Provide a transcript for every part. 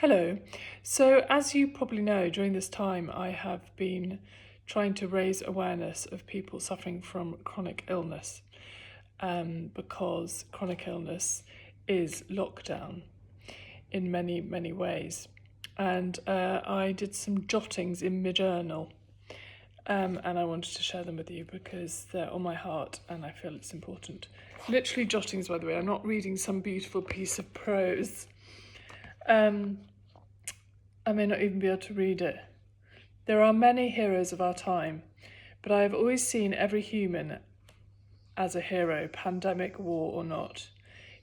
Hello. So, as you probably know, during this time I have been trying to raise awareness of people suffering from chronic illness because chronic illness is lockdown in many, many ways. And I did some jottings in my journal and I wanted to share them with you because they're on my heart and I feel it's important. Literally jottings, by the way, I'm not reading some beautiful piece of prose. I may not even be able to read it. There are many heroes of our time, but I have always seen every human as a hero, pandemic, war or not.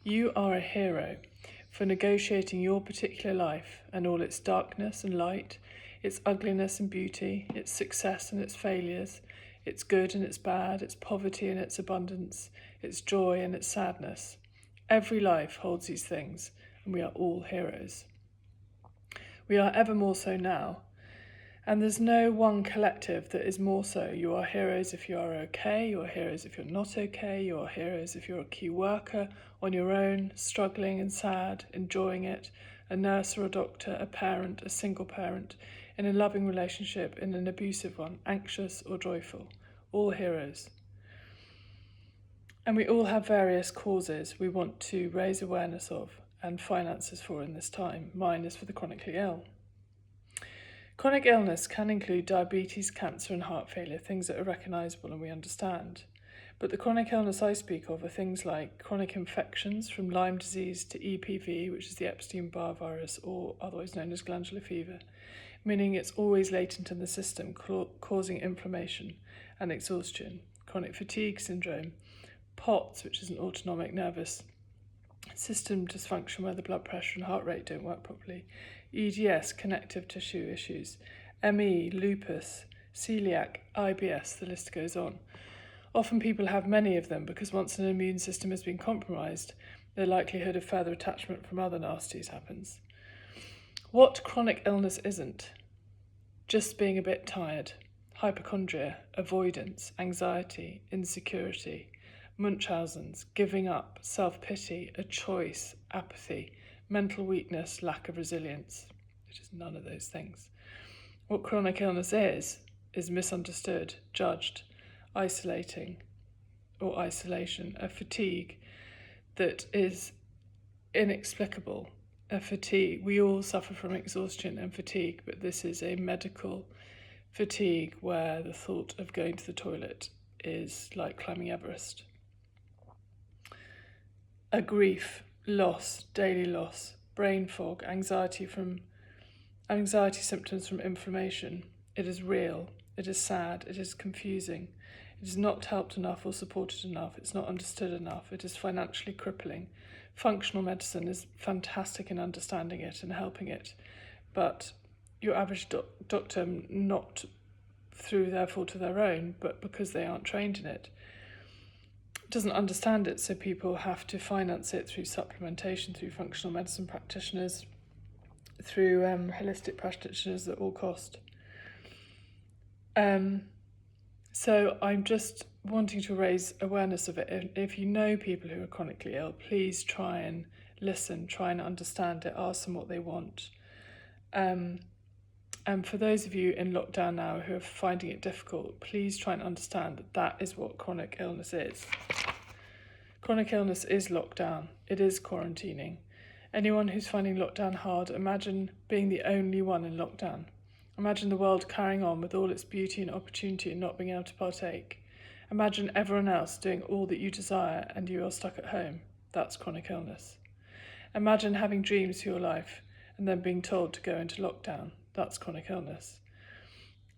You are a hero for negotiating your particular life and all its darkness and light, its ugliness and beauty, its success and its failures, its good and its bad, its poverty and its abundance, its joy and its sadness. Every life holds these things, and we are all heroes. We are ever more so now. And there's no one collective that is more so. You are heroes if you are okay, you are heroes if you're not okay, you are heroes if you're a key worker, on your own, struggling and sad, enjoying it, a nurse or a doctor, a parent, a single parent, in a loving relationship, in an abusive one, anxious or joyful. All heroes. And we all have various causes we want to raise awareness of and finances for in this time. Mine is for the chronically ill. Chronic illness can include diabetes, cancer and heart failure, things that are recognisable and we understand. But the chronic illness I speak of are things like chronic infections from Lyme disease to EPV, which is the Epstein-Barr virus, or otherwise known as glandular fever, meaning it's always latent in the system, causing inflammation and exhaustion. Chronic fatigue syndrome, POTS, which is an autonomic nervous system dysfunction where the blood pressure and heart rate don't work properly, EDS, connective tissue issues, ME, lupus, celiac, IBS, the list goes on. Often people have many of them because once an immune system has been compromised, the likelihood of further attachment from other nasties happens. What chronic illness isn't? Just being a bit tired, hypochondria, avoidance, anxiety, insecurity, Munchausen's, giving up, self-pity, a choice, apathy, mental weakness, lack of resilience. It is none of those things. What chronic illness is misunderstood, judged, isolating or isolation, a fatigue that is inexplicable, a fatigue. We all suffer from exhaustion and fatigue, but this is a medical fatigue where the thought of going to the toilet is like climbing Everest. A grief, loss, daily loss, brain fog, anxiety symptoms from inflammation. It is real, it is sad, it is confusing, it is not helped enough or supported enough, it's not understood enough, it is financially crippling. Functional medicine is fantastic in understanding it and helping it, but your average doctor, not through their fault of their own, but because they aren't trained in it, doesn't understand it, so people have to finance it through supplementation, through functional medicine practitioners, through holistic practitioners at all cost. So I'm just wanting to raise awareness of it. If you know people who are chronically ill, please try and listen, try and understand it, ask them what they want. And for those of you in lockdown now who are finding it difficult, please try and understand that that is what chronic illness is. Chronic illness is lockdown. It is quarantining. Anyone who's finding lockdown hard, imagine being the only one in lockdown. Imagine the world carrying on with all its beauty and opportunity and not being able to partake. Imagine everyone else doing all that you desire and you are stuck at home. That's chronic illness. Imagine having dreams for your life and then being told to go into lockdown. That's chronic illness.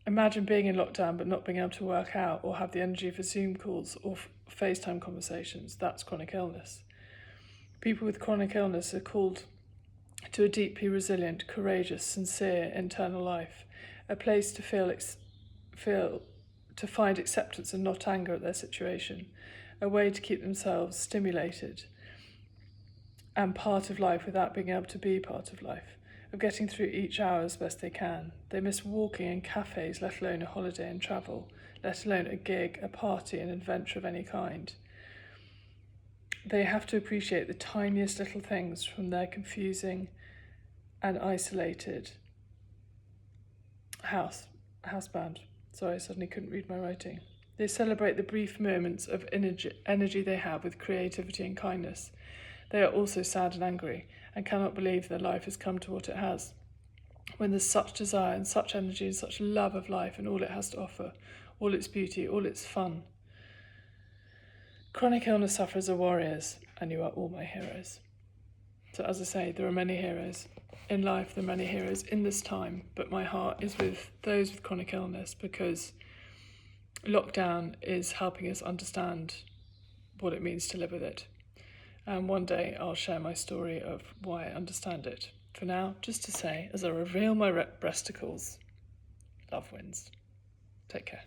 Imagine being in lockdown but not being able to work out or have the energy for Zoom calls or FaceTime conversations. That's chronic illness. People with chronic illness are called to a deeply resilient, courageous, sincere internal life, a place to to find acceptance and not anger at their situation, a way to keep themselves stimulated and part of life without being able to be part of life, of getting through each hour as best they can. They miss walking in cafes, let alone a holiday and travel, let alone a gig, a party, an adventure of any kind. They have to appreciate the tiniest little things, from their confusing and isolated, housebound. Sorry, I suddenly couldn't read my writing. They celebrate the brief moments of energy they have with creativity and kindness. They are also sad and angry, and cannot believe their life has come to what it has. When there's such desire and such energy and such love of life and all it has to offer, all its beauty, all its fun. Chronic illness sufferers are warriors, and you are all my heroes. So as I say, there are many heroes. In life, there are many heroes in this time, but my heart is with those with chronic illness, because lockdown is helping us understand what it means to live with it. And one day I'll share my story of why I understand it. For now, just to say, as I reveal my breasticles, love wins. Take care.